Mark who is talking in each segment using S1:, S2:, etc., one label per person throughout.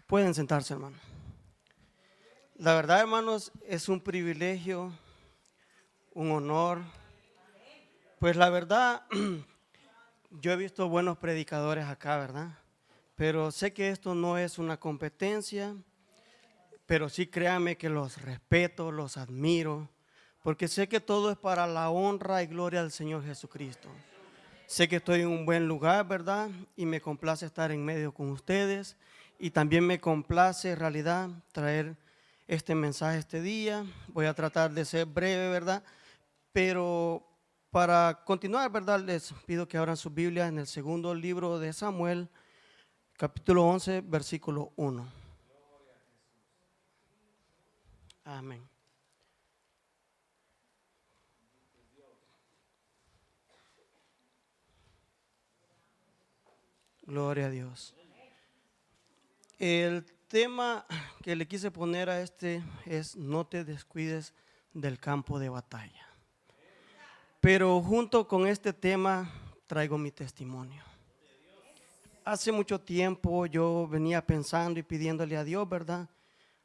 S1: Pueden sentarse, hermano. La verdad, hermanos, es un privilegio, un honor. Pues la verdad, yo he visto buenos predicadores acá, ¿verdad? Pero sé que esto no es una competencia, pero sí créanme que los respeto, los admiro, porque sé que todo es para la honra y gloria del Señor Jesucristo. Sé que estoy en un buen lugar, ¿verdad? Y me complace estar en medio con ustedes. Y también me complace, en realidad, traer este mensaje este día. Voy a tratar de ser breve, ¿verdad? Pero para continuar, ¿verdad? Les pido que abran su Biblia en el segundo libro de Samuel, capítulo 11, versículo 1. Amén. Gloria a Dios. El tema que le quise poner a este es: no te descuides del campo de batalla. Pero junto con este tema traigo mi testimonio. Hace mucho tiempo yo venía pensando y pidiéndole a Dios, ¿verdad?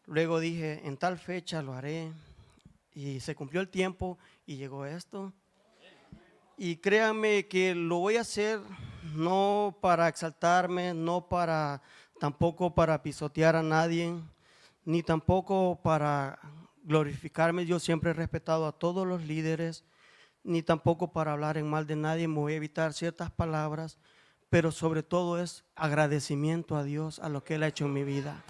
S1: Luego dije, en tal fecha lo haré. Y se cumplió el tiempo y llegó esto. Y créanme que lo voy a hacer no para exaltarme, no para tampoco para pisotear a nadie, ni tampoco para glorificarme. Yo siempre he respetado a todos los líderes, ni tampoco para hablar en mal de nadie. Me voy a evitar ciertas palabras, pero sobre todo es agradecimiento a Dios, a lo que Él ha hecho en mi vida.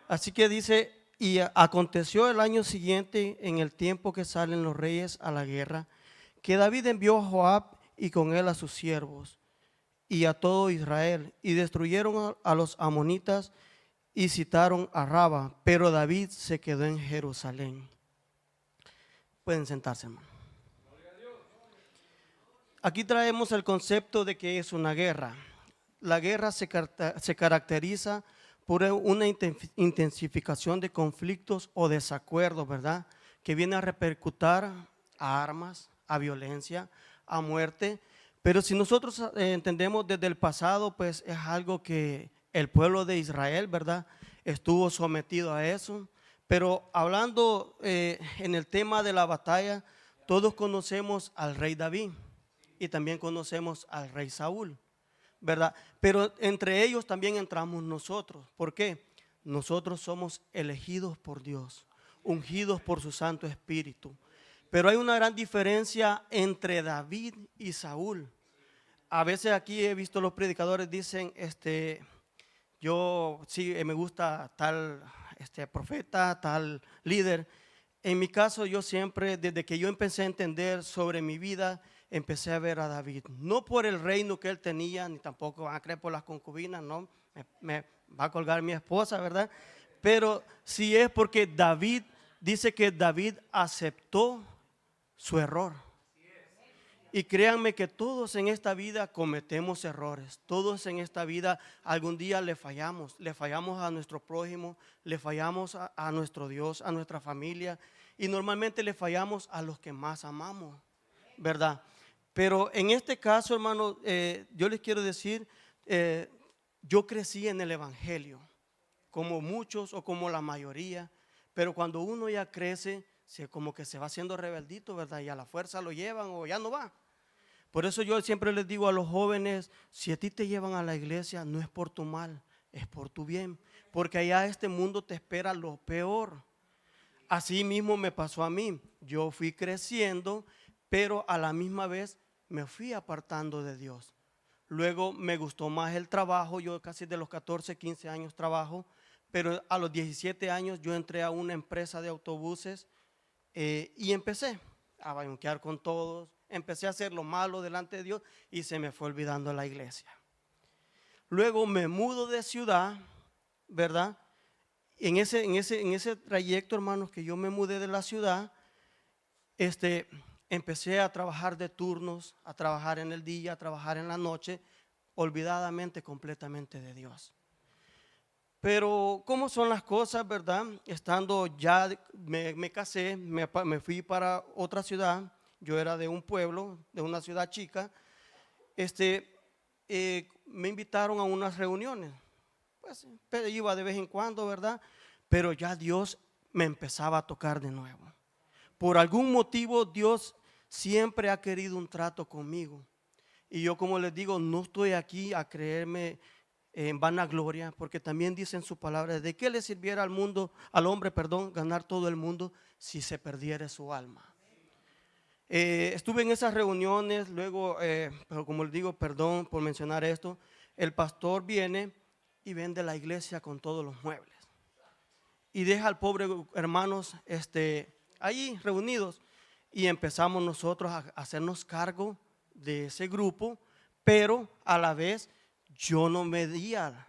S1: Así que dice, y aconteció el año siguiente, en el tiempo que salen los reyes a la guerra, que David envió a Joab y con él a sus siervos y a todo Israel, y destruyeron a los amonitas y citaron a Raba, pero David se quedó en Jerusalén. Pueden sentarse, hermano. Aquí traemos el concepto de que es una guerra. La guerra se caracteriza por una intensificación de conflictos o desacuerdos, ¿verdad? Que viene a repercutir a armas, a violencia, a muerte. Pero si nosotros entendemos desde el pasado, pues es algo que el pueblo de Israel, ¿verdad? Estuvo sometido a eso. Pero hablando en el tema de la batalla, todos conocemos al rey David y también conocemos al rey Saúl, ¿verdad? Pero entre ellos también entramos nosotros. ¿Por qué? Nosotros somos elegidos por Dios, ungidos por su Santo Espíritu. Pero hay una gran diferencia entre David y Saúl. A veces aquí he visto los predicadores dicen, yo sí me gusta tal profeta, tal líder. En mi caso, yo siempre, desde que yo empecé a entender sobre mi vida, empecé a ver a David. No por el reino que él tenía, ni tampoco van a creer por las concubinas, no, me va a colgar mi esposa, ¿verdad? Pero sí es porque David, dice que David aceptó su error. Y créanme que todos en esta vida cometemos errores, todos en esta vida algún día le fallamos a nuestro prójimo, le fallamos a nuestro Dios, a nuestra familia, y normalmente le fallamos a los que más amamos, ¿verdad? Pero en este caso, hermano, yo les quiero decir, eh, yo crecí en el Evangelio, como muchos o como la mayoría, pero cuando uno ya crece, como que se va haciendo rebeldito, ¿verdad? Y a la fuerza lo llevan o ya no va. Por eso yo siempre les digo a los jóvenes, si a ti te llevan a la iglesia, no es por tu mal, es por tu bien, porque allá este mundo te espera lo peor. Así mismo me pasó a mí, yo fui creciendo, pero a la misma vez me fui apartando de Dios. Luego me gustó más el trabajo, yo casi de los 14, 15 años trabajo, pero a los 17 años yo entré a una empresa de autobuses y empecé a banquear con todos, empecé a hacer lo malo delante de Dios y se me fue olvidando la iglesia. Luego me mudo de ciudad, ¿verdad? En ese trayecto, hermanos, que yo me mudé de la ciudad, empecé a trabajar de turnos, a trabajar en el día, a trabajar en la noche, olvidadamente completamente de Dios. Pero ¿cómo son las cosas, verdad? Estando ya, me casé, me fui para otra ciudad. Yo era de un pueblo, de una ciudad chica. Me invitaron a unas reuniones. pues iba de vez en cuando, ¿verdad? Pero ya Dios me empezaba a tocar de nuevo. Por algún motivo Dios siempre ha querido un trato conmigo. Y yo, como les digo, no estoy aquí a creerme en vanagloria, porque también dice en su palabra: ¿de qué le sirviera al mundo, al hombre, perdón, ganar todo el mundo si se perdiera su alma? Estuve en esas reuniones, luego, pero como les digo, perdón por mencionar esto, el pastor viene y vende la iglesia con todos los muebles y deja al pobre hermanos allí reunidos, y empezamos nosotros a hacernos cargo de ese grupo, pero a la vez yo no medía,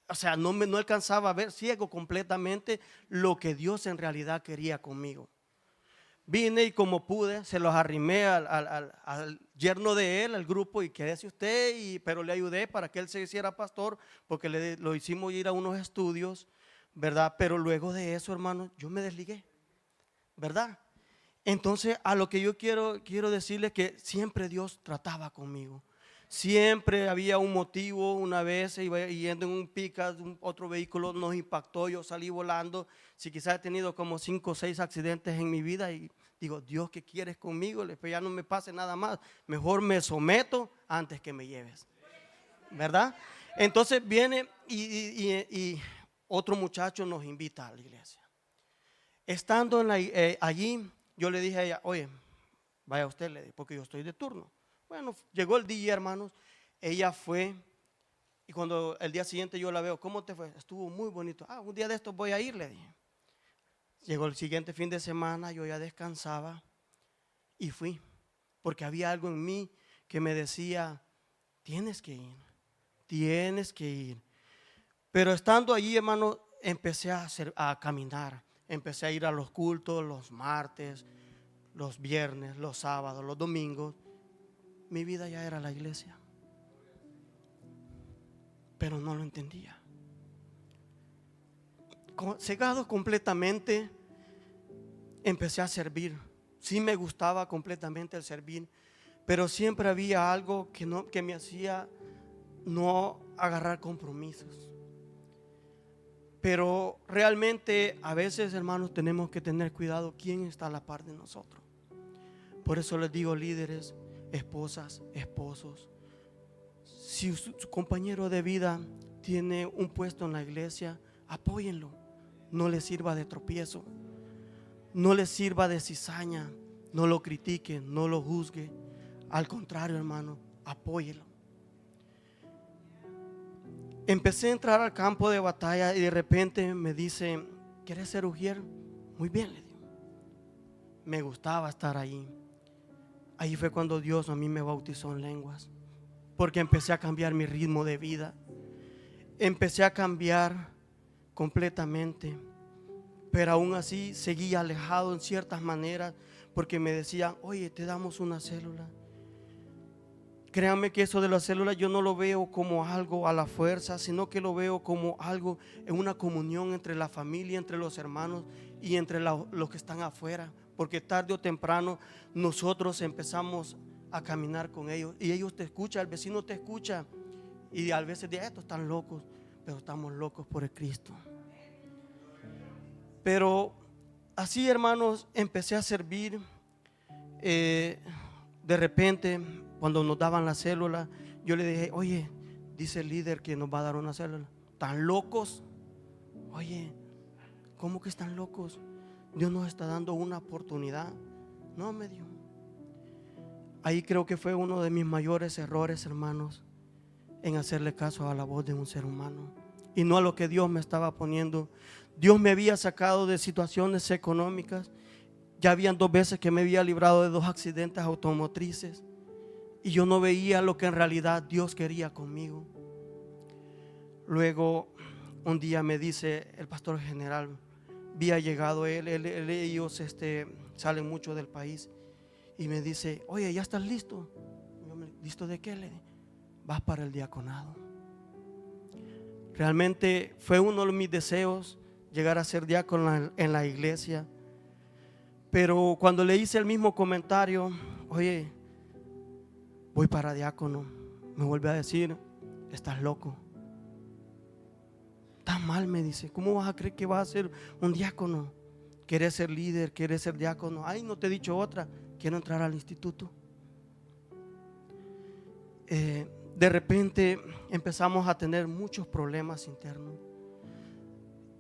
S1: o sea, no alcanzaba a ver, ciego completamente, lo que Dios en realidad quería conmigo. Vine y como pude, se los arrimé al yerno de él, al grupo, y quédese usted, pero le ayudé para que él se hiciera pastor, porque lo hicimos ir a unos estudios, ¿verdad? Pero luego de eso, hermano, yo me desligué, ¿verdad? Entonces, a lo que yo quiero decirles que siempre Dios trataba conmigo. Siempre había un motivo. Una vez iba yendo en un Pickup, otro vehículo nos impactó, yo salí volando. Si quizás he tenido como 5 o 6 accidentes en mi vida, y digo: Dios, ¿qué quieres conmigo? Pues ya no me pase nada más, mejor me someto antes que me lleves, ¿verdad? Entonces viene y otro muchacho nos invita a la iglesia. Estando allí, yo le dije a ella: oye, vaya usted, le dije, porque yo estoy de turno. Bueno, llegó el día, hermanos, ella fue, y cuando el día siguiente yo la veo: ¿cómo te fue? Estuvo muy bonito. Un día de estos voy a ir, le dije. Llegó el siguiente fin de semana, yo ya descansaba y fui, porque había algo en mí que me decía: tienes que ir, tienes que ir. Pero estando allí, hermano, empecé a caminar, empecé a ir a los cultos los martes, los viernes, los sábados, los domingos. Mi vida ya era la iglesia, pero no lo entendía. Cegado completamente, empecé a servir. Sí me gustaba completamente el servir, pero siempre había algo que me hacía no agarrar compromisos. Pero realmente a veces, hermanos, tenemos que tener cuidado quién está a la par de nosotros. Por eso les digo, líderes, esposas, esposos, si su compañero de vida tiene un puesto en la iglesia, apóyenlo. No le sirva de tropiezo, no le sirva de cizaña, no lo critique, no lo juzgue. Al contrario, hermano, apóyelo. Empecé a entrar al campo de batalla y de repente me dice: ¿quieres ser ujier? Muy bien, le digo. Me gustaba estar ahí. Ahí fue cuando Dios a mí me bautizó en lenguas, porque empecé a cambiar mi ritmo de vida. Empecé a cambiar completamente, pero aún así seguía alejado en ciertas maneras, porque me decían: oye, te damos una célula. Créanme que eso de la célula yo no lo veo como algo a la fuerza, sino que lo veo como algo en una comunión entre la familia, entre los hermanos y entre los que están afuera, porque tarde o temprano nosotros empezamos a caminar con ellos y ellos te escuchan, el vecino te escucha, y a veces de estos están locos, pero estamos locos por el Cristo. Pero así, hermanos, empecé a servir. De repente, cuando nos daban la célula, yo le dije: oye, dice el líder que nos va a dar una célula. ¿Tan locos? Oye, ¿cómo que están locos? Dios nos está dando una oportunidad. No, me dio. Ahí creo que fue uno de mis mayores errores, hermanos, en hacerle caso a la voz de un ser humano y no a lo que Dios me estaba poniendo. Dios me había sacado de situaciones económicas. Ya habían 2 veces que me había librado de 2 accidentes automotrices, y yo no veía lo que en realidad Dios quería conmigo. Luego un día me dice el pastor general: había llegado ellos salen mucho del país, y me dice: oye, ¿ya estás listo? ¿Listo de qué? Le dije: vas para el diaconado. Realmente fue uno de mis deseos llegar a ser diácono en la iglesia. Pero cuando le hice el mismo comentario: oye, voy para diácono, me vuelve a decir: estás loco. está mal, me dice. ¿Cómo vas a creer que vas a ser un diácono? ¿Quieres ser líder? ¿Quieres ser diácono? Ay, no te he dicho otra. Quiero entrar al instituto. De repente empezamos a tener muchos problemas internos.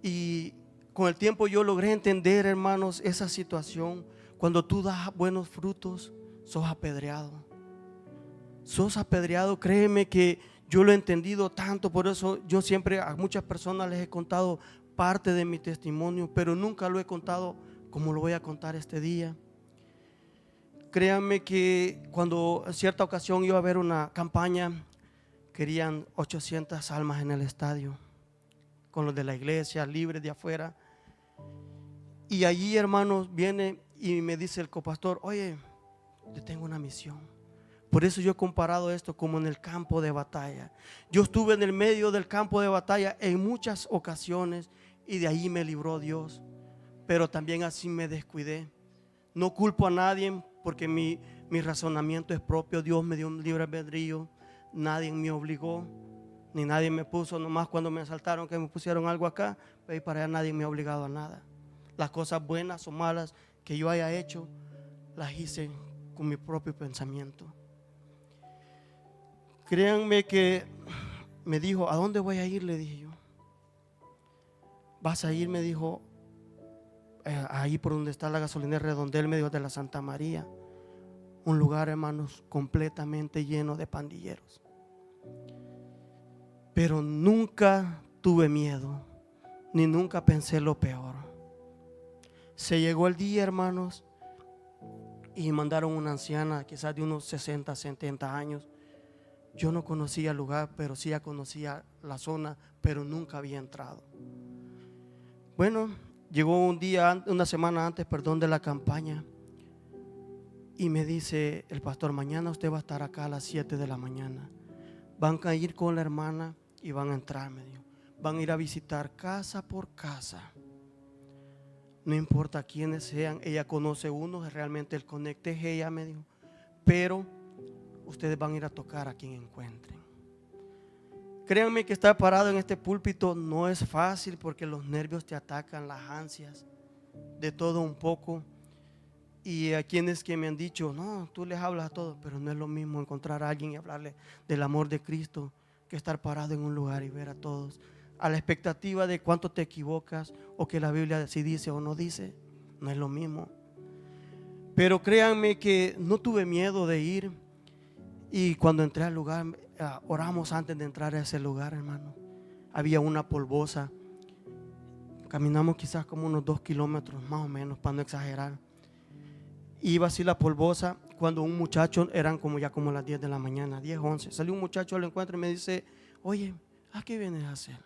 S1: Y con el tiempo yo logré entender, hermanos, esa situación. Cuando tú das buenos frutos, sos apedreado. Sos apedreado, créeme que yo lo he entendido tanto. Por eso yo siempre a muchas personas les he contado parte de mi testimonio, pero nunca lo he contado como lo voy a contar este día. Créanme que cuando en cierta ocasión iba a haber una campaña, querían 800 almas en el estadio, con los de la iglesia, libres de afuera. Y allí, hermanos, viene y me dice el copastor: oye, yo tengo una misión. Por eso yo he comparado esto como en el campo de batalla. Yo estuve en el medio del campo de batalla en muchas ocasiones y de ahí me libró Dios. Pero también así me descuidé. No culpo a nadie porque mi razonamiento es propio. Dios me dio un libre albedrío. Nadie me obligó, ni nadie me puso. Nomás cuando me asaltaron que me pusieron algo acá, pero para allá nadie me ha obligado a nada. Las cosas buenas o malas que yo haya hecho, las hice con mi propio pensamiento. Créanme que me dijo: ¿a dónde voy a ir? Le dije yo. Vas a ir, me dijo, ahí por donde está la gasolinera Redondel, me dijo, de la Santa María. Un lugar, hermanos, completamente lleno de pandilleros. Pero nunca tuve miedo, ni nunca pensé lo peor. Se llegó el día, hermanos, y mandaron una anciana, quizás de unos 60, 70 años. Yo no conocía el lugar, pero sí ya conocía la zona, pero nunca había entrado. Bueno, llegó un día, una semana antes, de la campaña, y me dice el pastor: mañana usted va a estar acá a las 7 de la mañana. Van a ir con la hermana y van a entrar, me dijo. Van a ir a visitar casa por casa. No importa quiénes sean, ella conoce uno, realmente el conecte es ella, me dijo. Pero ustedes van a ir a tocar a quien encuentren. Créanme que estar parado en este púlpito no es fácil, porque los nervios te atacan, las ansias, de todo un poco. Y a quienes que me han dicho: no, tú les hablas a todos, pero no es lo mismo encontrar a alguien y hablarle del amor de Cristo que estar parado en un lugar y ver a todos a la expectativa de cuánto te equivocas o que la Biblia si dice o no dice. No es lo mismo. Pero créanme que no tuve miedo de ir. Y cuando entré al lugar, oramos antes de entrar a ese lugar, hermano. Había una polvosa. Caminamos quizás como unos 2 kilómetros más o menos, para no exagerar. Iba así la polvosa, cuando un muchacho, eran como las 10 de la mañana, 10, 11. Salió un muchacho al encuentro y me dice: oye, ¿a qué vienes a hacer?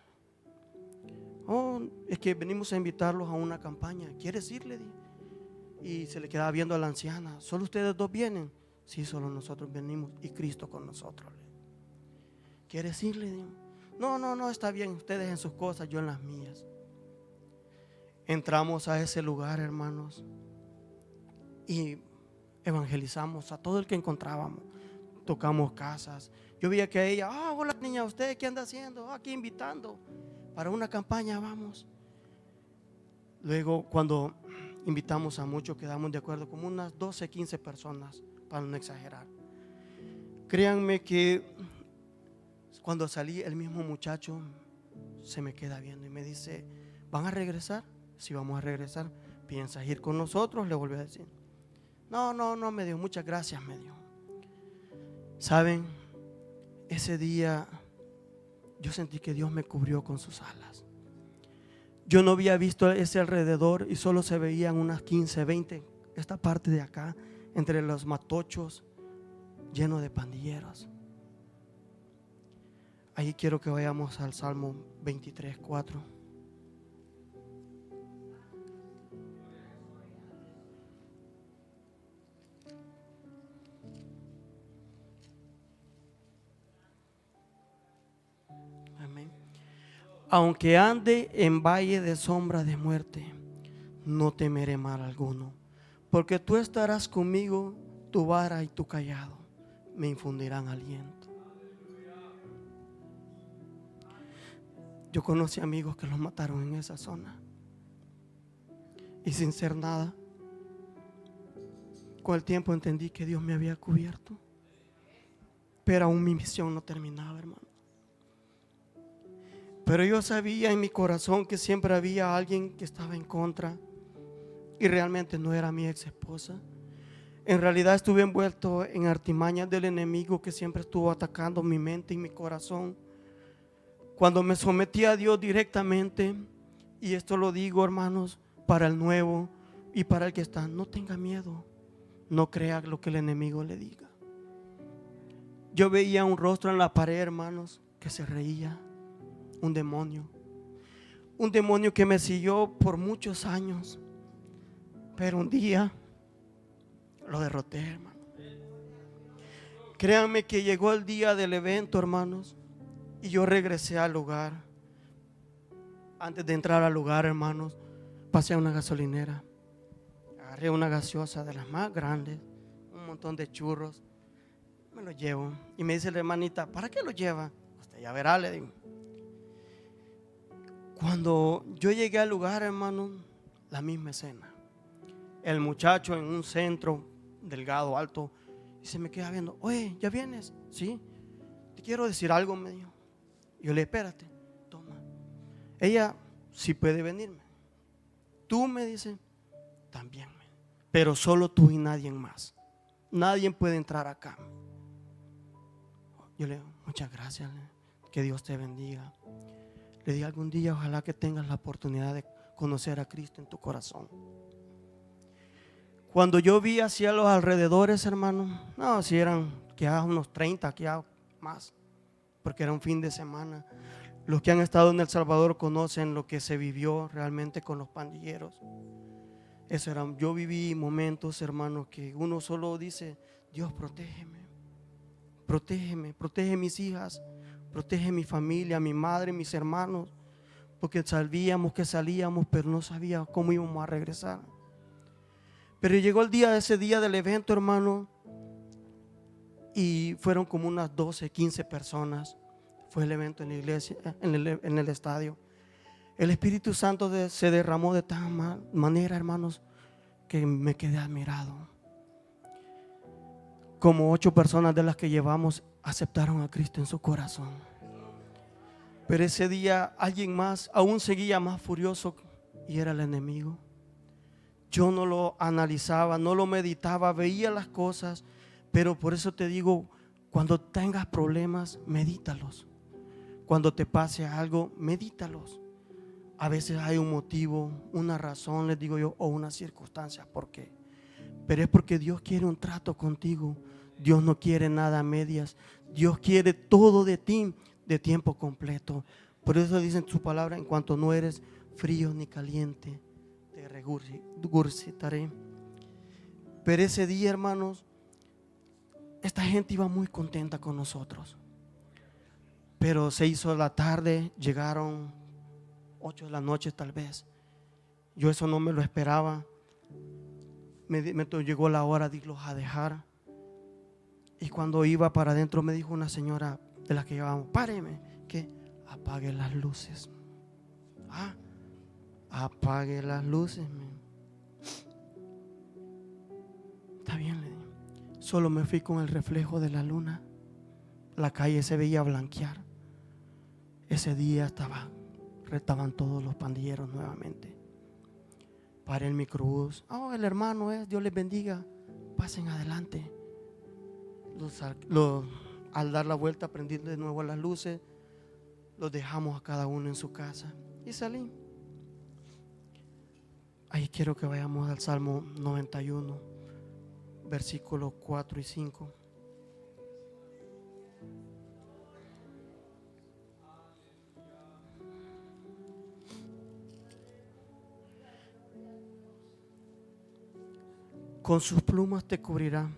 S1: Oh, es que venimos a invitarlos a una campaña. ¿Quieres ir? Le dije. Y se le quedaba viendo a la anciana: ¿solo ustedes dos vienen? Sí, solo nosotros venimos y Cristo con nosotros. ¿Quieres ir? Le digo. No, está bien, ustedes en sus cosas, yo en las mías. Entramos a ese lugar, hermanos, y evangelizamos a todo el que encontrábamos. Tocamos casas. Yo veía que ella: hola niña, ¿usted qué anda haciendo? Aquí invitando para una campaña, vamos. Luego, cuando invitamos a muchos, quedamos de acuerdo, como unas 12, 15 personas, para no exagerar. Créanme que cuando salí, el mismo muchacho se me queda viendo y me dice: ¿van a regresar? Si vamos a regresar. ¿Piensas ir con nosotros? Le volví a decir. No, me dijo, muchas gracias, me dijo. Saben, ese día yo sentí que Dios me cubrió con sus alas. Yo no había visto ese alrededor y solo se veían unas 15, 20, esta parte de acá, entre los matochos, lleno de pandilleros. Ahí quiero que vayamos al Salmo 23, 4. Amén. Aunque ande en valle de sombra de muerte, no temeré mal alguno, porque tú estarás conmigo, tu vara y tu cayado me infundirán aliento. Yo conocí amigos que los mataron en esa zona. Y sin ser nada, con el tiempo entendí que Dios me había cubierto. Pero aún mi misión no terminaba, hermano. Pero yo sabía en mi corazón que siempre había alguien que estaba en contra. Y realmente no era mi ex esposa. En realidad estuve envuelto en artimañas del enemigo que siempre estuvo atacando mi mente y mi corazón. Cuando me sometí a Dios directamente, y esto lo digo, hermanos, para el nuevo y para el que está, no tenga miedo, no crea lo que el enemigo le diga. Yo veía un rostro en la pared, hermanos, que se reía, un demonio que me siguió por muchos años, pero un día lo derroté, hermano. Créanme que llegó el día del evento, hermanos, y yo regresé al lugar. Antes de entrar al lugar, hermanos, pasé a una gasolinera, agarré una gaseosa de las más grandes, un montón de churros, me lo llevo. Y me dice la hermanita, ¿para qué lo lleva? Usted ya verá, le digo. Cuando yo llegué al lugar, hermano, la misma escena. El muchacho en un centro, delgado, alto, y se me queda viendo. Oye, ¿ya vienes? Sí, te quiero decir algo, me dijo. Yo le dije, espérate, toma. Ella sí puede venirme. Tú, me dice, también, pero solo tú y nadie más. Nadie puede entrar acá. Yo le digo, muchas gracias, que Dios te bendiga. Le dije, algún día ojalá que tengas la oportunidad de conocer a Cristo en tu corazón. Cuando yo vi hacia los alrededores, hermano, no, si eran quizás unos 30, quizás más, porque era un fin de semana. Los que han estado en El Salvador conocen lo que se vivió realmente con los pandilleros. Eso era, yo viví momentos, hermanos, que uno solo dice, Dios, protégeme, protégeme, protege mis hijas, protege mi familia, mi madre, mis hermanos, porque sabíamos que salíamos, pero no sabíamos cómo íbamos a regresar. Pero llegó el día, ese día del evento, hermano, y fueron como unas 12, 15 personas. Fue el evento en la iglesia, en el estadio. El Espíritu Santo se derramó de tal manera, hermanos, que me quedé admirado. Como 8 personas de las que llevamos aceptaron a Cristo en su corazón. Pero ese día alguien más aún seguía más furioso, y era el enemigo. Yo no lo analizaba, no lo meditaba, veía las cosas, pero por eso te digo, cuando tengas problemas, medítalos. Cuando te pase algo, medítalos. A veces hay un motivo, una razón, les digo yo, o una circunstancia. ¿Por qué? Pero es porque Dios quiere un trato contigo. Dios no quiere nada a medias. Dios quiere todo de ti, de tiempo completo. Por eso dice en su palabra, en cuanto no eres frío ni caliente, te regurgitaré. Pero ese día, hermanos, esta gente iba muy contenta con nosotros. Pero se hizo la tarde, llegaron 8 de la noche tal vez. Yo eso no me lo esperaba. Me llegó la hora de irlos a dejar. Y cuando iba para adentro me dijo una señora de las que llevábamos, páreme, que apague las luces. Apague las luces. Está bien, le dije. Solo me fui con el reflejo de la luna. La calle se veía blanquear. Ese día estaban todos los pandilleros nuevamente. Paré el microbús. El hermano es, Dios les bendiga. Pasen adelante. Al dar la vuelta, prendí de nuevo las luces. Los dejamos a cada uno en su casa y salí. Ahí quiero que vayamos al Salmo 91, versículos 4 y 5. Con sus plumas te cubrirá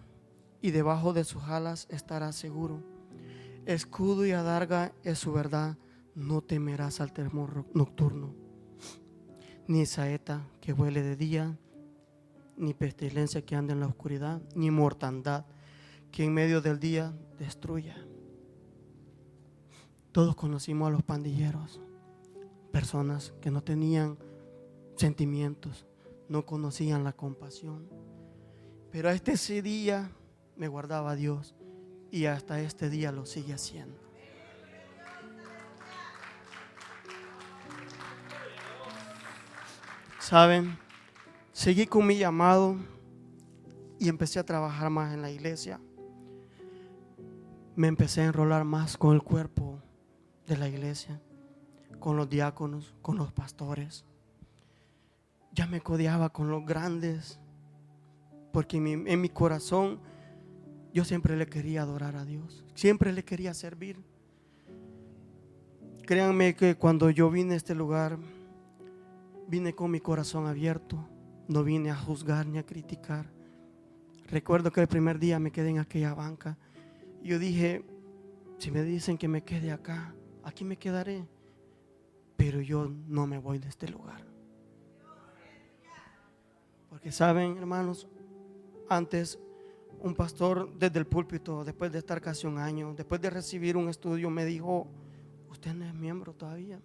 S1: y debajo de sus alas estarás seguro. Escudo y adarga es su verdad, no temerás al temor nocturno, ni saeta que vuele de día, ni pestilencia que ande en la oscuridad, ni mortandad que en medio del día destruya. Todos conocimos a los pandilleros personas que no tenían sentimientos, no conocían la compasión. Pero hasta ese día me guardaba Dios y hasta este día lo sigue haciendo. ¿Saben? Seguí con mi llamado y empecé a trabajar más en la iglesia. Me empecé a enrolar más con el cuerpo de la iglesia, con los diáconos, con los pastores. Ya me codeaba con los grandes, porque en mi corazón yo siempre le quería adorar a Dios, siempre le quería servir. Créanme que cuando yo vine a este lugar, vine con mi corazón abierto, no vine a juzgar ni a criticar. Recuerdo que el primer día me quedé en aquella banca y yo dije, si me dicen que me quede acá, aquí me quedaré, pero yo no me voy de este lugar. Porque saben, hermanos, antes un pastor desde el púlpito, después de estar casi un año, después de recibir un estudio, me dijo, usted no es miembro todavía.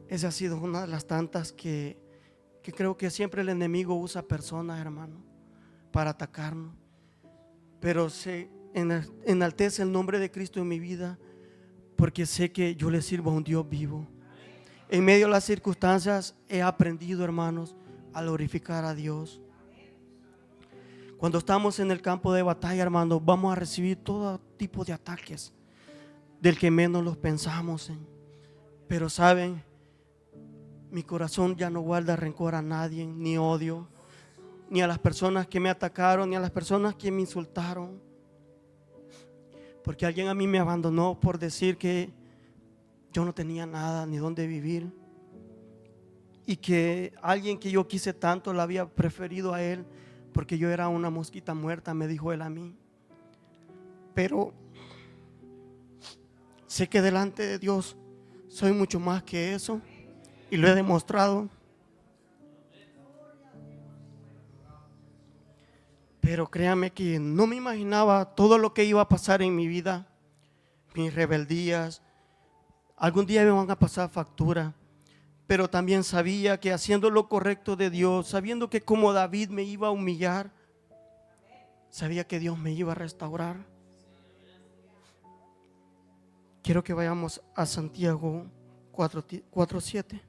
S1: Esa ha sido una de las tantas que creo que siempre el enemigo usa personas, hermano, para atacarnos. Pero se enaltece el nombre de Cristo en mi vida, porque sé que yo le sirvo a un Dios vivo. En medio de las circunstancias he aprendido, hermanos, a glorificar a Dios. Cuando estamos en el campo de batalla, hermanos, vamos a recibir todo tipo de ataques, del que menos los pensamos en. Pero saben, mi corazón ya no guarda rencor a nadie, ni odio, ni a las personas que me atacaron, ni a las personas que me insultaron. Porque alguien a mí me abandonó por decir que yo no tenía nada ni dónde vivir, y que alguien que yo quise tanto la había preferido a él porque yo era una mosquita muerta, me dijo él a mí. Pero sé que delante de Dios soy mucho más que eso y lo he demostrado. Pero créanme que no me imaginaba todo lo que iba a pasar en mi vida, mis rebeldías. Algún día me van a pasar factura, pero también sabía que haciendo lo correcto de Dios, sabiendo que como David me iba a humillar, sabía que Dios me iba a restaurar. Quiero que vayamos a Santiago 4:7.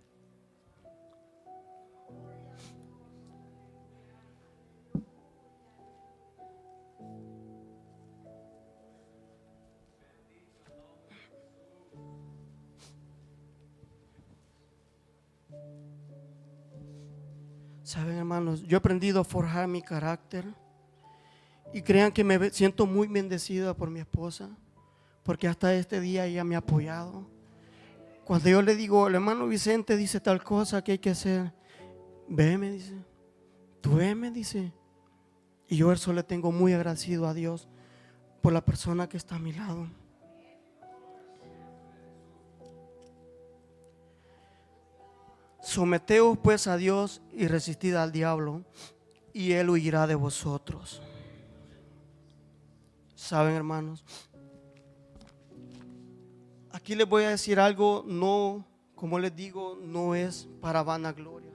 S1: Saben, hermanos, yo he aprendido a forjar mi carácter y crean que me siento muy bendecida por mi esposa, porque hasta este día ella me ha apoyado. Cuando yo le digo, el hermano Vicente dice tal cosa que hay que hacer, ve, me dice, tú ve, me dice. Y yo eso le tengo muy agradecido a Dios por la persona que está a mi lado. Someteos pues a Dios y resistid al diablo, y él huirá de vosotros. Saben, hermanos, aquí les voy a decir algo, no, como les digo, no es para vanagloria.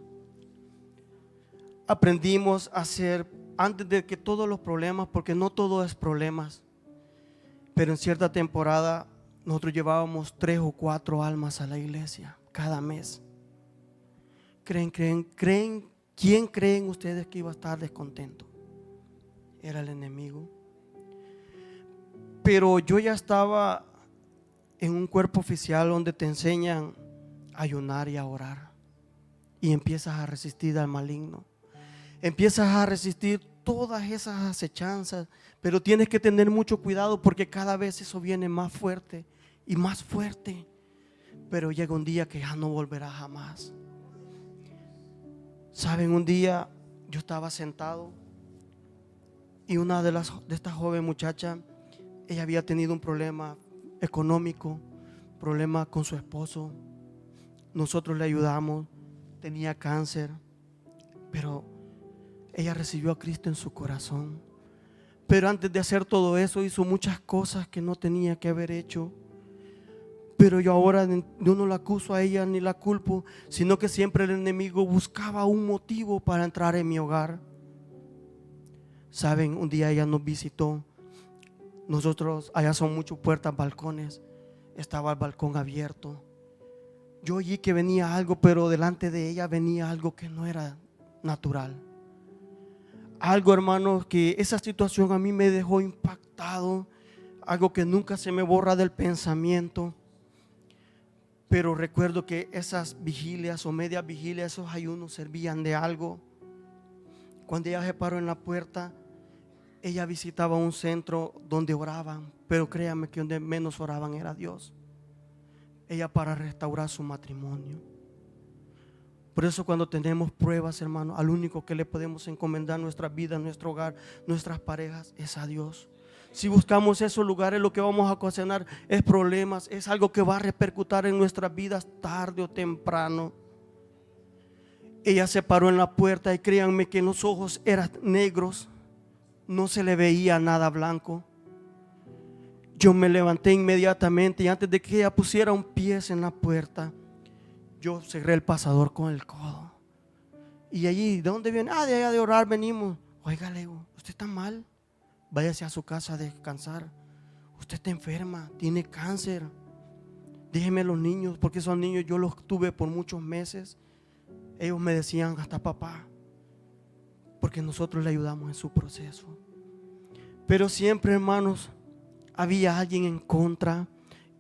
S1: Aprendimos a hacer antes de que todos los problemas, porque no todo es problemas, pero en cierta temporada nosotros llevábamos 3 o 4 almas a la iglesia cada mes. ¿Quién creen ustedes que iba a estar descontento? Era el enemigo. Pero yo ya estaba en un cuerpo oficial donde te enseñan a ayunar y a orar, y empiezas a resistir al maligno, empiezas a resistir todas esas acechanzas, pero tienes que tener mucho cuidado porque cada vez eso viene más fuerte y más fuerte, pero llega un día que ya no volverá jamás. Saben, un día yo estaba sentado y una de estas jóvenes muchachas, ella había tenido un problema económico, problema con su esposo. Nosotros le ayudamos, tenía cáncer, pero ella recibió a Cristo en su corazón. Pero antes de hacer todo eso hizo muchas cosas que no tenía que haber hecho. Pero yo ahora yo no la acuso a ella ni la culpo, sino que siempre el enemigo buscaba un motivo para entrar en mi hogar. Saben, un día ella nos visitó. Nosotros, allá son muchas puertas, balcones. Estaba el balcón abierto. Yo oí que venía algo, pero delante de ella venía algo que no era natural. Algo, hermanos, que esa situación a mí me dejó impactado. Algo que nunca se me borra del pensamiento. Pero recuerdo que esas vigilias o medias vigilias, esos ayunos servían de algo. Cuando ella se paró en la puerta, ella visitaba un centro donde oraban, pero créanme que donde menos oraban era Dios. Ella para restaurar su matrimonio. Por eso cuando tenemos pruebas, hermano, al único que le podemos encomendar nuestra vida, nuestro hogar, nuestras parejas, es a Dios. Si buscamos esos lugares, lo que vamos a ocasionar es problemas, es algo que va a repercutir en nuestras vidas tarde o temprano. Ella se paró en la puerta y créanme que los ojos eran negros, no se le veía nada blanco. Yo me levanté inmediatamente y antes de que ella pusiera un pie en la puerta, yo cerré el pasador con el codo. Y allí, ¿de dónde viene? De allá de orar venimos. Oiga, le digo, ¿usted está mal? Váyase a su casa a descansar. Usted está enferma, tiene cáncer. Déjeme los niños, porque esos niños yo los tuve por muchos meses. Ellos me decían hasta papá, porque nosotros le ayudamos en su proceso. Pero siempre, hermanos, había alguien en contra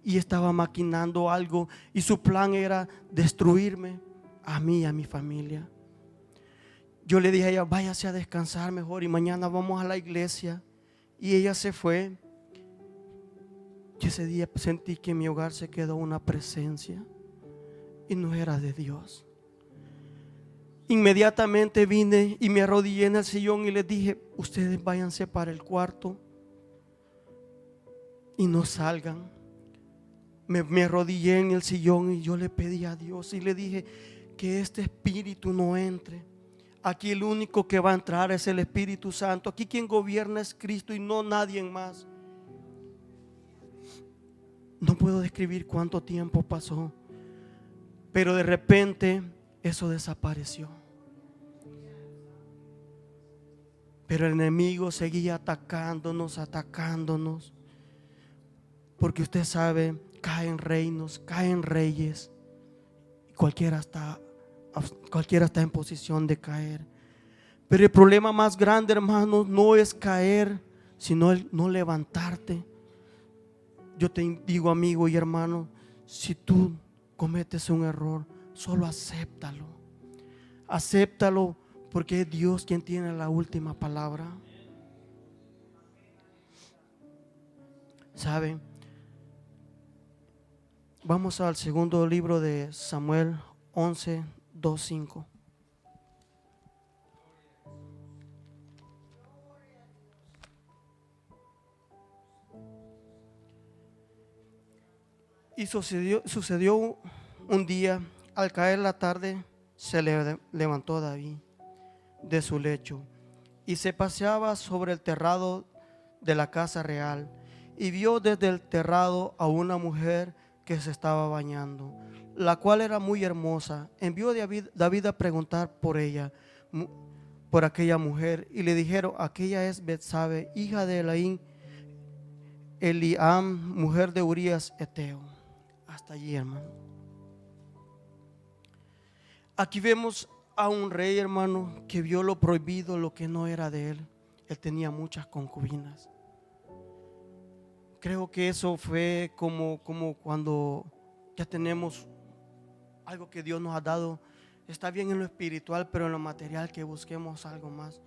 S1: y estaba maquinando algo, y su plan era destruirme a mí y a mi familia. Yo le dije a ella, váyase a descansar mejor y mañana vamos a la iglesia. Y ella se fue. Y ese día sentí que en mi hogar se quedó una presencia y no era de Dios. Inmediatamente vine y me arrodillé en el sillón y les dije, ustedes váyanse para el cuarto y no salgan. Me arrodillé en el sillón y yo le pedí a Dios y le dije que este espíritu no entre. Aquí el único que va a entrar es el Espíritu Santo. Aquí quien gobierna es Cristo y no nadie más. No puedo describir cuánto tiempo pasó, pero de repente eso desapareció. Pero el enemigo seguía atacándonos, porque usted sabe, caen reinos, caen reyes, cualquiera está en posición de caer. Pero el problema más grande, hermanos, no es caer, sino el no levantarte. Yo te digo, amigo y hermano, si tú cometes un error, solo acéptalo. Acéptalo, porque es Dios quien tiene la última palabra. ¿Saben? Vamos al segundo libro de Samuel 11, 2, 5. Y sucedió un día, al caer la tarde, se levantó David de su lecho y se paseaba sobre el terrado de la casa real y vio desde el terrado a una mujer que se estaba bañando, la cual era muy hermosa. Envió David a preguntar por ella, por aquella mujer, y le dijeron, aquella es Betsabe, hija de Eliam, mujer de Urías Eteo. Hasta allí, hermano. Aquí vemos a un rey, hermano, que vio lo prohibido, lo que no era de él. Él tenía muchas concubinas. Creo que eso fue como cuando ya tenemos algo que Dios nos ha dado. Está bien en lo espiritual, pero en lo material que busquemos algo más.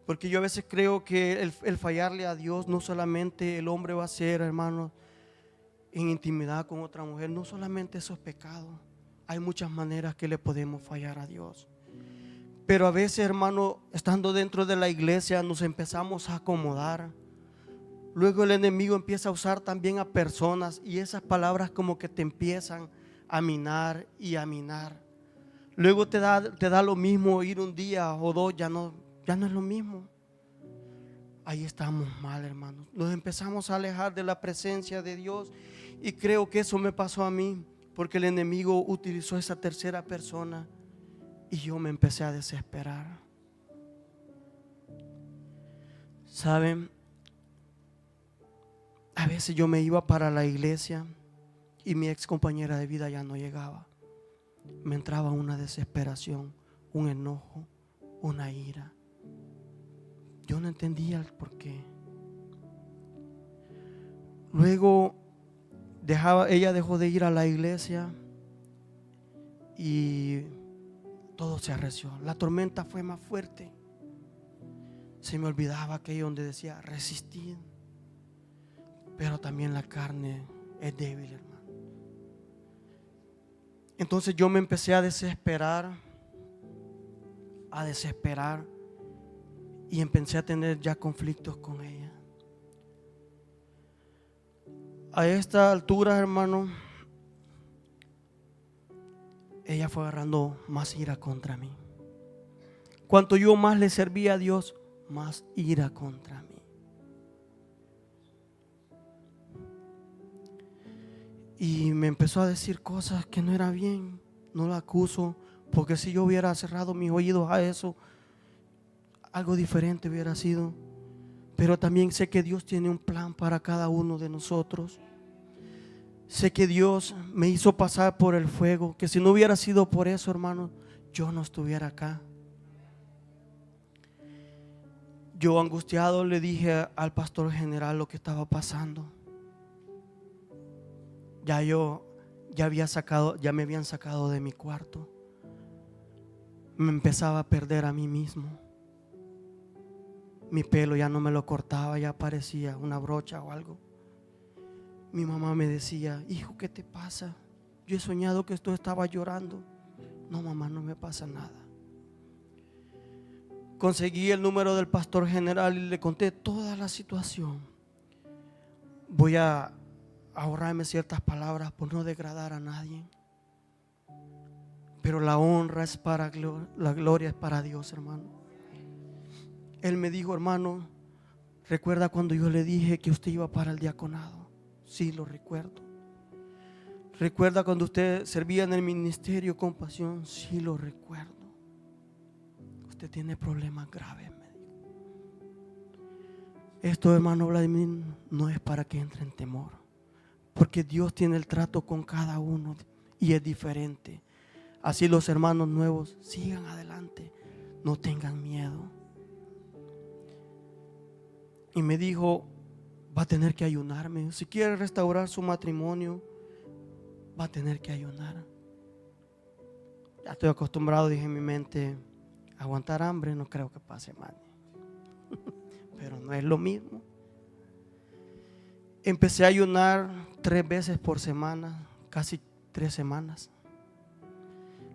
S1: Porque yo a veces creo que el fallarle a Dios, no solamente el hombre va a ser, hermano, en intimidad con otra mujer, no solamente eso es pecado. Hay muchas maneras que le podemos fallar a Dios. Pero a veces, hermano, estando dentro de la iglesia nos empezamos a acomodar. Luego el enemigo empieza a usar también a personas y esas palabras como que te empiezan a minar y a minar. Luego te da lo mismo ir un día o dos, ya no es lo mismo. ahí estamos mal, hermanos. Nos empezamos a alejar de la presencia de Dios, y creo que eso me pasó a mí porque el enemigo utilizó esa tercera persona y yo me empecé a desesperar. ¿Saben? A veces yo me iba para la iglesia y mi ex compañera de vida ya no llegaba. Me entraba una desesperación, un enojo, una ira. Yo no entendía el por qué. Luego ella dejó de ir a la iglesia y todo se arreció. La tormenta fue más fuerte. Se me olvidaba aquello donde decía resistir, pero también la carne es débil, hermano. Entonces yo me empecé a desesperar, y empecé a tener ya conflictos con ella. A esta altura, hermano, ella fue agarrando más ira contra mí. Cuanto yo más le servía a Dios, más ira contra mí. Y me empezó a decir cosas que no era bien. No la acuso, porque si yo hubiera cerrado mis oídos a eso, algo diferente hubiera sido. Pero también sé que Dios tiene un plan para cada uno de nosotros. Sé que Dios me hizo pasar por el fuego, que si no hubiera sido por eso, hermano, yo no estuviera acá. Yo angustiado le dije al pastor general lo que estaba pasando. Ya me habían sacado de mi cuarto. Me empezaba a perder a mí mismo. Mi pelo ya no me lo cortaba, ya parecía una brocha o algo. Mi mamá me decía: hijo, ¿qué te pasa? Yo he soñado que tú estabas llorando. No, mamá, no me pasa nada. Conseguí el número del pastor general y le conté toda la situación. Voy a ahorrarme ciertas palabras por no degradar a nadie, pero la honra es para la gloria es para Dios, hermano. Él me dijo: hermano, ¿recuerda cuando yo le dije que usted iba para el diaconado? Sí, lo recuerdo. ¿Recuerda cuando usted servía en el ministerio con pasión? Sí, lo recuerdo. Usted tiene problemas graves, me dijo. Esto, hermano Vladimir, no es para que entre en temor, porque Dios tiene el trato con cada uno y es diferente. Así los hermanos nuevos, sigan adelante, no tengan miedo. Y me dijo: va a tener que ayunarme. Si quiere restaurar su matrimonio, va a tener que ayunar. Ya estoy acostumbrado, dije en mi mente, aguantar hambre no creo que pase mal. Pero no es lo mismo. Empecé a ayunar 3 veces por semana, casi 3 semanas.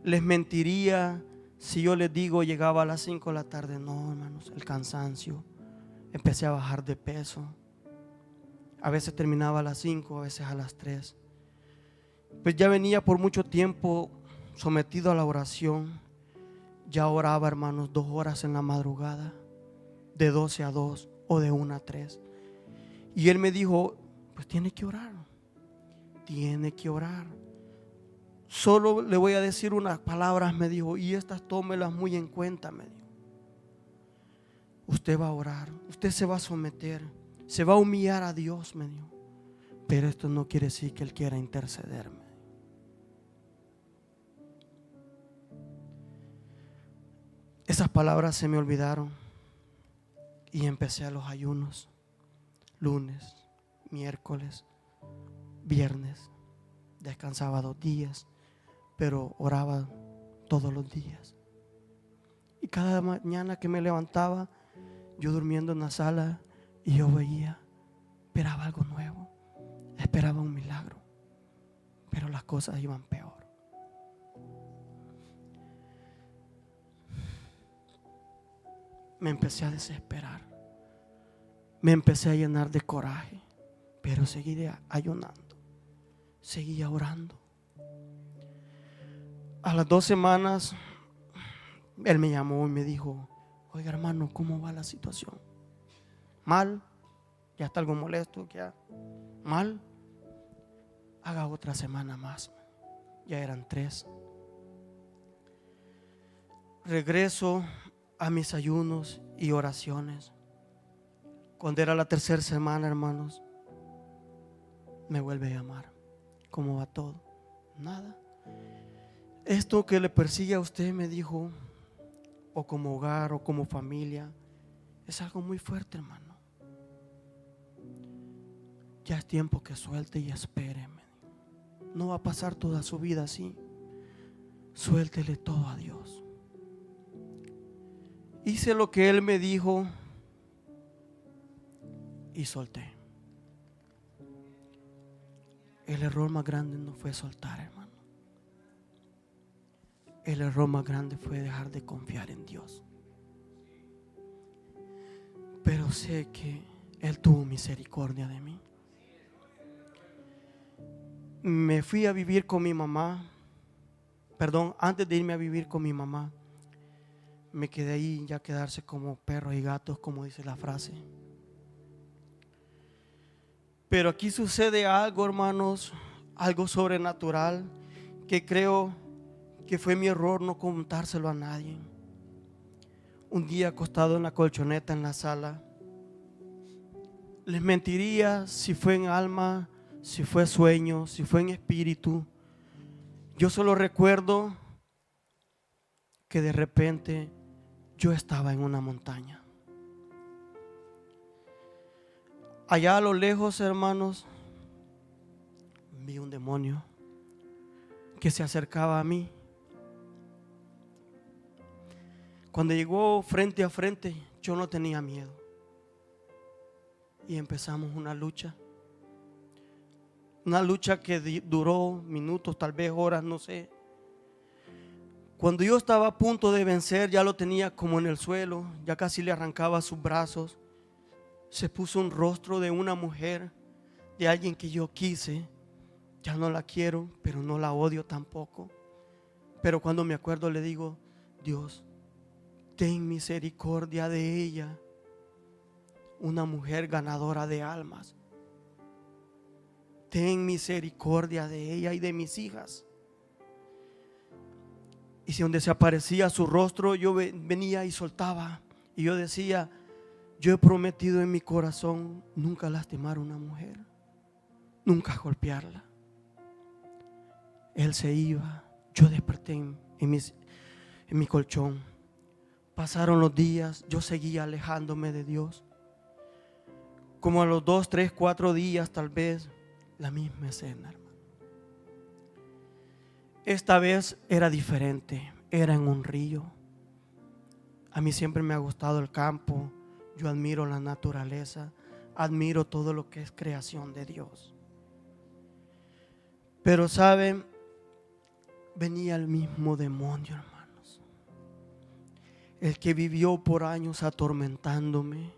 S1: Les mentiría si yo les digo llegaba a las 5 de la tarde. No, hermanos, el cansancio. Empecé a bajar de peso. A veces terminaba a las 5, a veces a las 3. Pues ya venía por mucho tiempo sometido a la oración. Ya oraba, hermanos, 2 horas en la madrugada, de 12 a 2 o de 1 a 3. Y él me dijo: pues tiene que orar. Tiene que orar. Solo le voy a decir unas palabras, me dijo, y estas tómelas muy en cuenta, me dijo. Usted va a orar, usted se va a someter, se va a humillar a Dios, me dijo. Pero esto no quiere decir que Él quiera intercederme. Esas palabras se me olvidaron y empecé a los ayunos. Lunes, miércoles, viernes. Descansaba 2 días, pero oraba todos los días. Y cada mañana que me levantaba, yo durmiendo en la sala, y yo veía, esperaba algo nuevo, esperaba un milagro, pero las cosas iban peor. Me empecé a desesperar, me empecé a llenar de coraje, pero seguí ayunando, seguía orando. A las 2 semanas él me llamó y me dijo: oiga, hermano, ¿cómo va la situación? mal, ya está algo molesto, ya mal, haga otra semana más. Ya eran 3. Regreso a mis ayunos y oraciones. Cuando era la 3ª semana, hermanos, me vuelve a llamar. ¿Cómo va todo? Nada. Esto que le persigue a usted, me dijo, o como hogar o como familia, es algo muy fuerte, hermano. Ya es tiempo que suelte y espere. No va a pasar toda su vida así. Suéltele todo a Dios. Hice lo que Él me dijo y solté. El error más grande no fue soltar, hermano. El error más grande fue dejar de confiar en Dios. Pero sé que Él tuvo misericordia de mí. Me fui a vivir con mi mamá. Perdón, antes de irme a vivir con mi mamá, me quedé ahí ya quedarse como perros y gatos, como dice la frase. Pero aquí sucede algo, hermanos, algo sobrenatural, que creo que fue mi error no contárselo a nadie. Un día acostado en la colchoneta en la sala, les mentiría si fue en alma, si fue sueño, si fue en espíritu. Yo solo recuerdo que de repente yo estaba en una montaña. Allá a lo lejos, hermanos, vi un demonio que se acercaba a mí. Cuando llegó frente a frente, yo no tenía miedo. Y empezamos una lucha. Una lucha que duró minutos, tal vez horas, no sé. Cuando yo estaba a punto de vencer, ya lo tenía como en el suelo, ya casi le arrancaba sus brazos. Se puso un rostro de una mujer, de alguien que yo quise. Ya no la quiero, pero no la odio tampoco. Pero cuando me acuerdo le digo, Dios, ten misericordia de ella. Una mujer ganadora de almas. Ten misericordia de ella y de mis hijas. Y si donde se aparecía su rostro, yo venía y soltaba. Y yo decía, yo he prometido en mi corazón nunca lastimar a una mujer, nunca golpearla. Él se iba, yo desperté en mi colchón. Pasaron los días, yo seguía alejándome de Dios. Como a los 2, 3, 4 días tal vez, la misma escena, hermano. Esta vez era diferente, era en un río. A mí siempre me ha gustado el campo, yo admiro la naturaleza, admiro todo lo que es creación de Dios. Pero saben, venía el mismo demonio, hermanos, el que vivió por años atormentándome.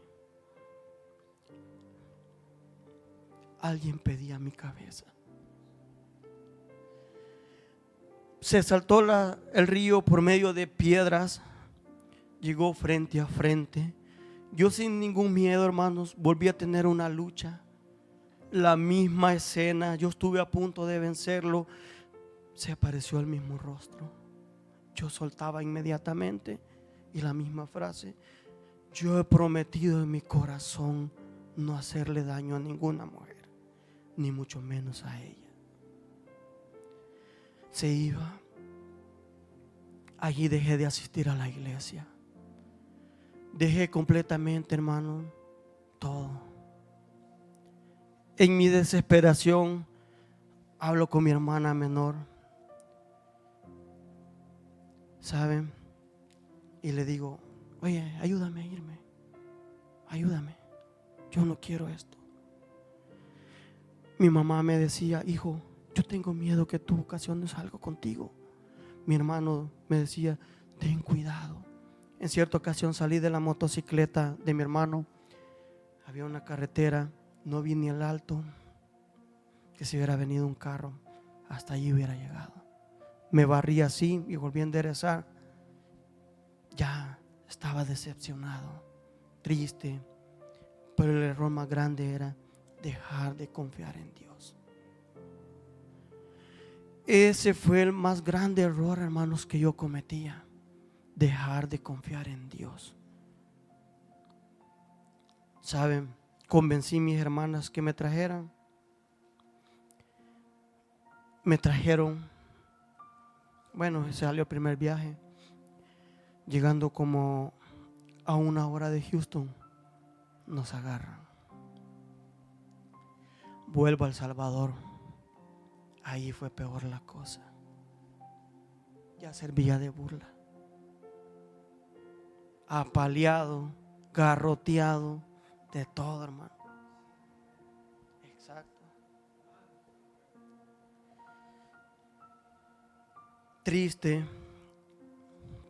S1: Alguien pedía mi cabeza. Se saltó el río por medio de piedras, llegó frente a frente. Yo sin ningún miedo, hermanos, volví a tener una lucha. La misma escena, yo estuve a punto de vencerlo. Se apareció el mismo rostro. Yo soltaba inmediatamente y la misma frase: yo he prometido en mi corazón no hacerle daño a ninguna mujer, ni mucho menos a ella. Se iba. Allí dejé de asistir a la iglesia. Dejé completamente, hermano, todo. En mi desesperación hablo con mi hermana menor, ¿saben? Y le digo, oye, ayúdame a irme. Ayúdame. Yo no quiero esto. Mi mamá me decía, hijo, yo tengo miedo que tú ocasiones algo contigo. Mi hermano me decía, ten cuidado. En cierta ocasión salí de la motocicleta de mi hermano. Había una carretera, no vi ni el alto, que si hubiera venido un carro, hasta allí hubiera llegado. Me barrí así y volví a enderezar. Ya estaba decepcionado, triste, Pero el error más grande era dejar de confiar en Dios. Ese fue el más grande error, hermanos, que yo cometía. Dejar de confiar en Dios. ¿Saben? Convencí a mis hermanas que me trajeran. Me trajeron. Bueno, salió el primer viaje. Llegando como a 1 hora de Houston, nos agarran. Vuelvo a El Salvador. Ahí fue peor la cosa. Ya servía de burla. Apaleado, garroteado, de todo, hermano. Exacto. Triste,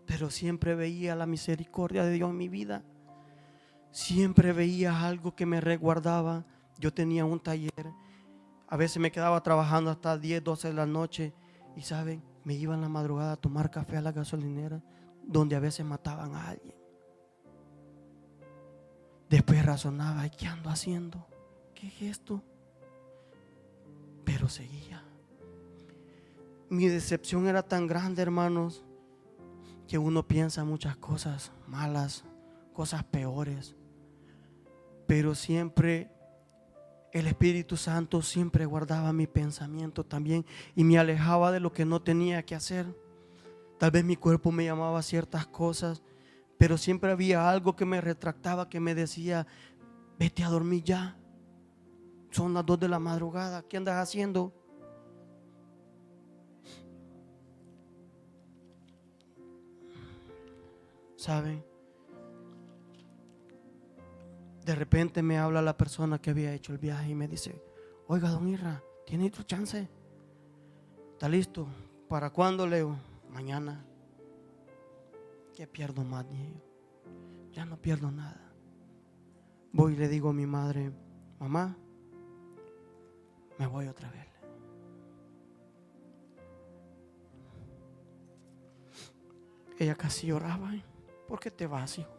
S1: pero siempre veía la misericordia de Dios en mi vida. Siempre veía algo que me resguardaba. Yo tenía un taller. A veces me quedaba trabajando hasta 10, 12 de la noche. Y saben, me iba en la madrugada a tomar café a la gasolinera, donde a veces mataban a alguien. Después razonaba, ¿y qué ando haciendo? ¿Qué es esto? Pero seguía. Mi decepción era tan grande, hermanos, que uno piensa muchas cosas malas, cosas peores. Pero siempre el Espíritu Santo siempre guardaba mi pensamiento también y me alejaba de lo que no tenía que hacer. Tal vez mi cuerpo me llamaba a ciertas cosas, pero siempre había algo que me retractaba, que me decía: vete a dormir ya. Son las 2 de la madrugada. ¿Qué andas haciendo? ¿Saben? De repente me habla la persona que había hecho el viaje y me dice: oiga, don Irra, ¿tiene otro chance? ¿Está listo? ¿Para cuándo, Leo? Mañana. ¿Qué pierdo más, niño? Ya no pierdo nada. Voy y le digo a mi madre: mamá, me voy otra vez. Ella casi lloraba. ¿Por qué te vas, hijo?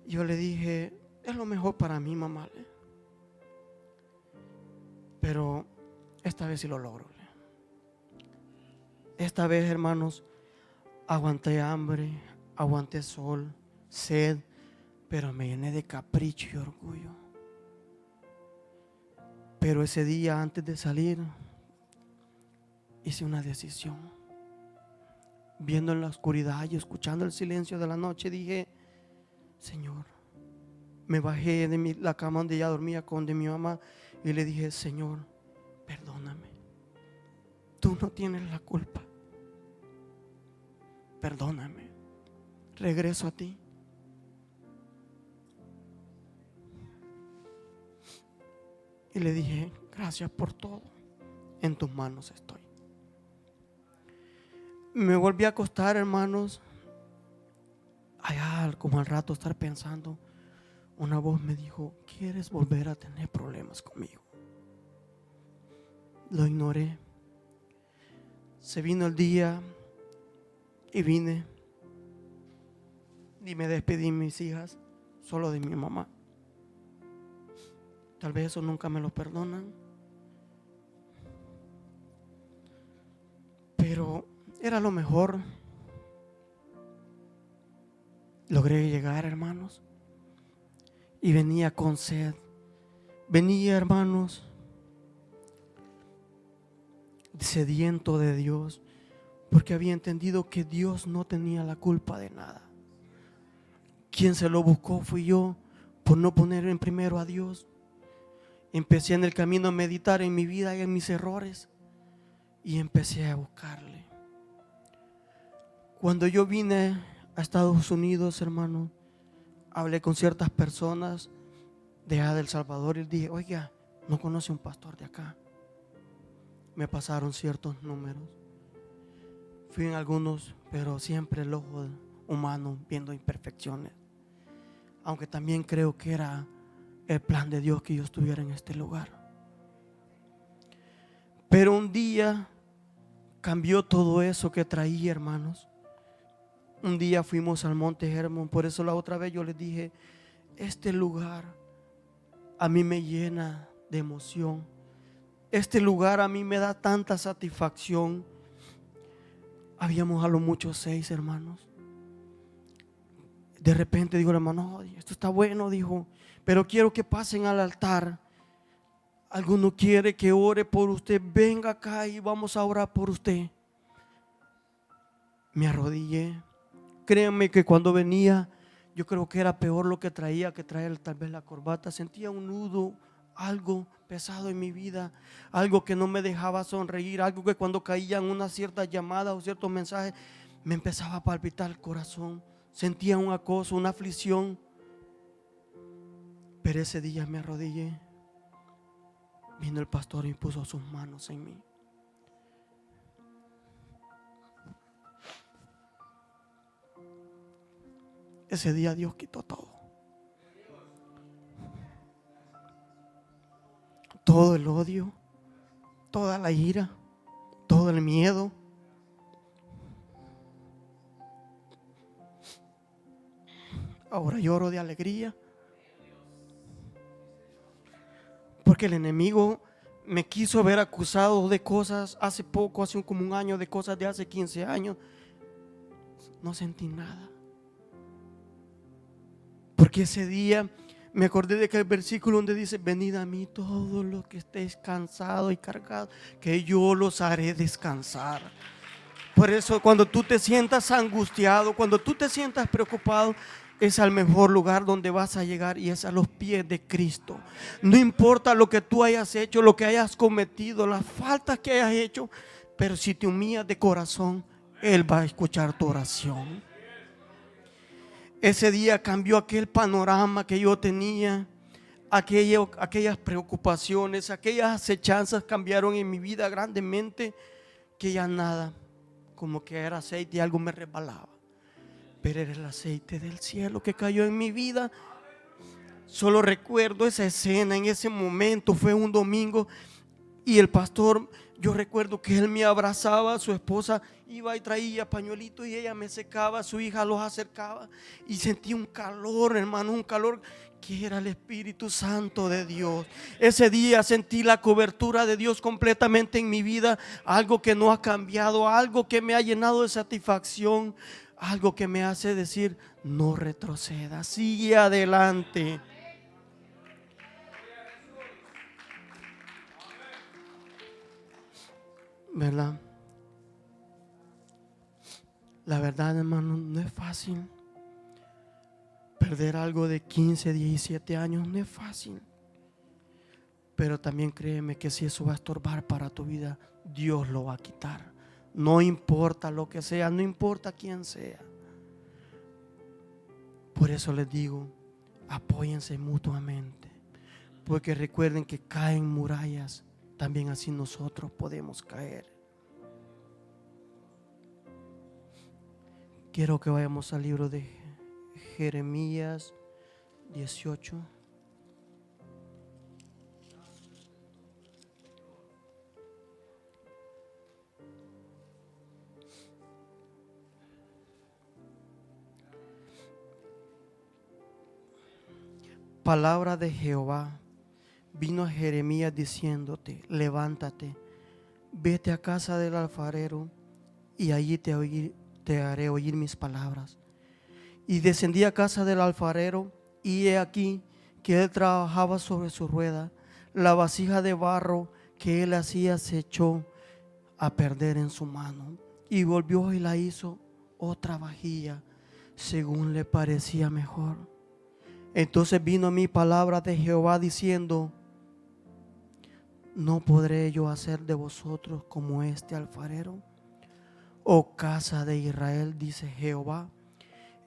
S1: Yo le dije: es lo mejor para mí, mamá. Pero esta vez sí lo logro. Esta vez, hermanos, aguanté hambre, aguanté sol, sed, pero me llené de capricho y orgullo. Pero ese día, antes de salir, hice una decisión. Viendo en la oscuridad y escuchando el silencio de la noche, dije: Señor, me bajé de la cama donde ella dormía con de mi mamá y le dije: Señor, perdóname. Tú no tienes la culpa. Perdóname. Regreso a ti. Y le dije: gracias por todo. En tus manos estoy. Me volví a acostar, hermanos. Allá, como al rato, estar pensando, una voz me dijo: ¿quieres volver a tener problemas conmigo? Lo ignoré. Se vino el día y vine y me despedí de mis hijas, solo de mi mamá. Tal vez eso nunca me lo perdonan, pero era lo mejor. Logré llegar, hermanos, y venía con sed. Venía, hermanos, sediento de Dios, porque había entendido que Dios no tenía la culpa de nada. Quien se lo buscó fui yo, por no poner en primero a Dios. Empecé en el camino a meditar en mi vida y en mis errores, y empecé a buscarle. Cuando yo vine a Estados Unidos, hermano, hablé con ciertas personas de allá del Salvador y dije: oiga, ¿no conoce un pastor de acá? Me pasaron ciertos números. Fui en algunos, pero siempre el ojo humano viendo imperfecciones. Aunque también creo que era el plan de Dios que yo estuviera en este lugar. Pero un día cambió todo eso que traía, hermanos. Un día fuimos al Monte Hermón. Por eso la otra vez yo les dije: este lugar a mí me llena de emoción. Este lugar a mí me da tanta satisfacción. Habíamos a lo mucho 6 hermanos. De repente digo, hermano, "Oh, esto está bueno", dijo, "pero quiero que pasen al altar. Alguno quiere que ore por usted, venga acá y vamos a orar por usted". Me arrodillé. Créanme que cuando venía, yo creo que era peor lo que traía que traer tal vez la corbata. Sentía un nudo, algo pesado en mi vida, algo que no me dejaba sonreír, algo que cuando caían unas ciertas llamadas o ciertos mensajes, me empezaba a palpitar el corazón. Sentía un acoso, una aflicción. Pero ese día me arrodillé. Vino el pastor y puso sus manos en mí. Ese día Dios quitó todo. Todo el odio, toda la ira, todo el miedo. Ahora lloro de alegría. Porque el enemigo me quiso ver acusado de cosas hace poco, hace como un año, de cosas de hace 15 años. No sentí nada. Porque ese día me acordé de que el versículo donde dice: venid a mí todos los que estéis cansados y cargados, que yo los haré descansar. Por eso cuando tú te sientas angustiado, cuando tú te sientas preocupado, es al mejor lugar donde vas a llegar, y es a los pies de Cristo. No importa lo que tú hayas hecho, lo que hayas cometido, las faltas que hayas hecho, pero si te humillas de corazón, Él va a escuchar tu oración. Ese día cambió aquel panorama que yo tenía, aquellas preocupaciones, aquellas acechanzas cambiaron en mi vida grandemente, que ya nada, como que era aceite y algo me resbalaba. Pero era el aceite del cielo que cayó en mi vida. Solo recuerdo esa escena en ese momento. Fue un domingo y el pastor, yo recuerdo que él me abrazaba, su esposa iba y traía pañuelitos y ella me secaba, su hija los acercaba, y sentí un calor, hermano, un calor que era el Espíritu Santo de Dios. Ese día sentí la cobertura de Dios completamente en mi vida, algo que no ha cambiado, algo que me ha llenado de satisfacción, algo que me hace decir: no retroceda, sigue adelante. ¿Verdad? La verdad, hermano, no es fácil. Perder algo de 15, 17 años no es fácil. Pero también créeme que si eso va a estorbar para tu vida, Dios lo va a quitar. No importa lo que sea, no importa quién sea. Por eso les digo, apóyense mutuamente. Porque recuerden que caen murallas, también así nosotros podemos caer. Quiero que vayamos al libro de Jeremías 18. Palabra de Jehová vino a Jeremías diciéndote: levántate, vete a casa del alfarero, y allí te haré oír mis palabras. Y descendí a casa del alfarero, y he aquí que él trabajaba sobre su rueda. La vasija de barro que él hacía se echó a perder en su mano, y volvió y la hizo otra vajilla según le parecía mejor. Entonces vino a mí palabra de Jehová diciendo: ¿no podré yo hacer de vosotros como este alfarero, oh casa de Israel? Dice Jehová.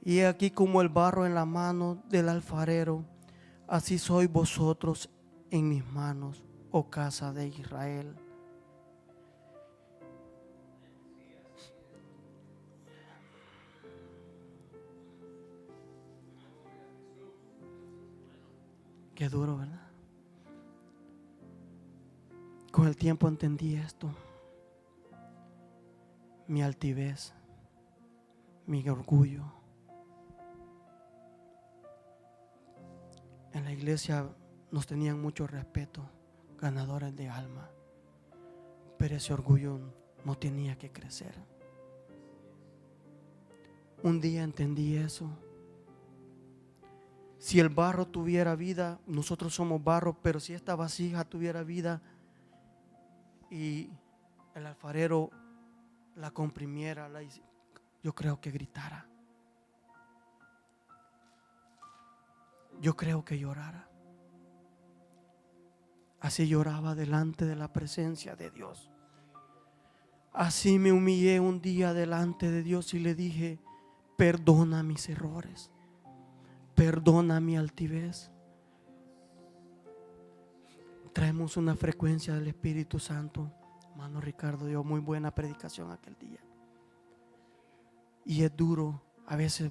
S1: Y he aquí como el barro en la mano del alfarero, así sois vosotros en mis manos, oh casa de Israel. Qué duro, ¿verdad? Con el tiempo entendí esto. Mi altivez, mi orgullo, en la iglesia nos tenían mucho respeto, ganadores de alma, pero ese orgullo no tenía que crecer. Un día entendí eso. Si el barro tuviera vida, nosotros somos barro, pero si esta vasija tuviera vida y el alfarero la comprimiera, yo creo que gritara. Yo creo que llorara. Así lloraba delante de la presencia de Dios. Así me humillé un día delante de Dios y le dije: perdona mis errores, perdona mi altivez. Traemos una frecuencia del Espíritu Santo. Hermano Ricardo dio muy buena predicación aquel día. Y es duro a veces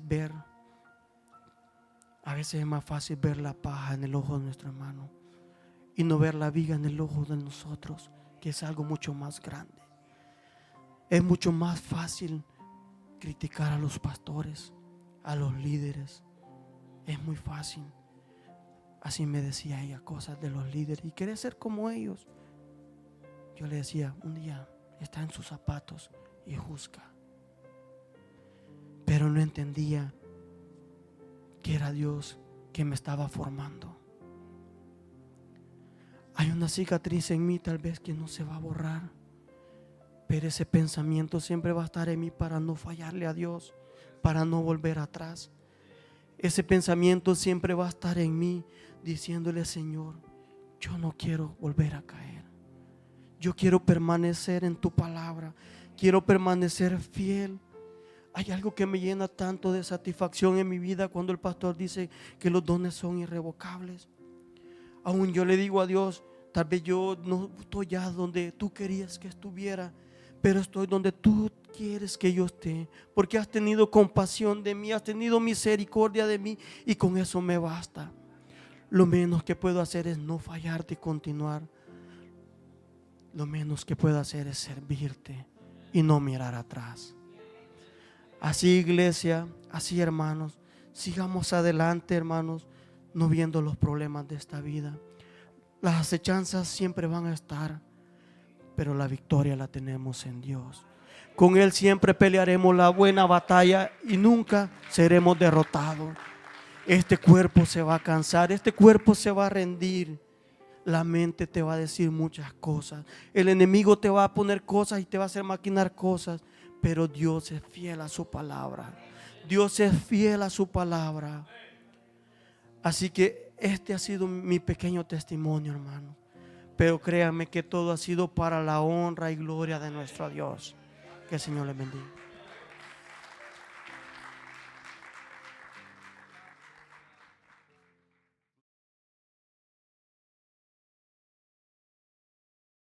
S1: es más fácil ver la paja en el ojo de nuestro hermano y no ver la viga en el ojo de nosotros, que es algo mucho más grande. Es mucho más fácil criticar a los pastores, a los líderes. Es muy fácil. Así me decía ella cosas de los líderes y querer ser como ellos. Yo le decía: un día está en sus zapatos y juzga. Pero no entendía que era Dios que me estaba formando. Hay una cicatriz en mí tal vez que no se va a borrar, pero ese pensamiento siempre va a estar en mí para no fallarle a Dios, para no volver atrás. Ese pensamiento siempre va a estar en mí diciéndole: Señor, yo no quiero volver a caer. Yo quiero permanecer en tu palabra. Quiero permanecer fiel. Hay algo que me llena tanto de satisfacción en mi vida cuando el pastor dice que los dones son irrevocables. Aún yo le digo a Dios: tal vez yo no estoy ya donde tú querías que estuviera, pero estoy donde tú quieres que yo esté, porque has tenido compasión de mí, has tenido misericordia de mí, y con eso me basta. Lo menos que puedo hacer es no fallarte y continuar. Lo menos que puedo hacer es servirte y no mirar atrás. Así, iglesia, así, hermanos, sigamos adelante, hermanos, no viendo los problemas de esta vida. Las acechanzas siempre van a estar, pero la victoria la tenemos en Dios. Con Él siempre pelearemos la buena batalla y nunca seremos derrotados. Este cuerpo se va a cansar, este cuerpo se va a rendir. La mente te va a decir muchas cosas. El enemigo te va a poner cosas y te va a hacer maquinar cosas. Pero Dios es fiel a su palabra. Dios es fiel a su palabra. Así que este ha sido mi pequeño testimonio, hermano. Pero créanme que todo ha sido para la honra y gloria de nuestro Dios. Que el Señor les bendiga.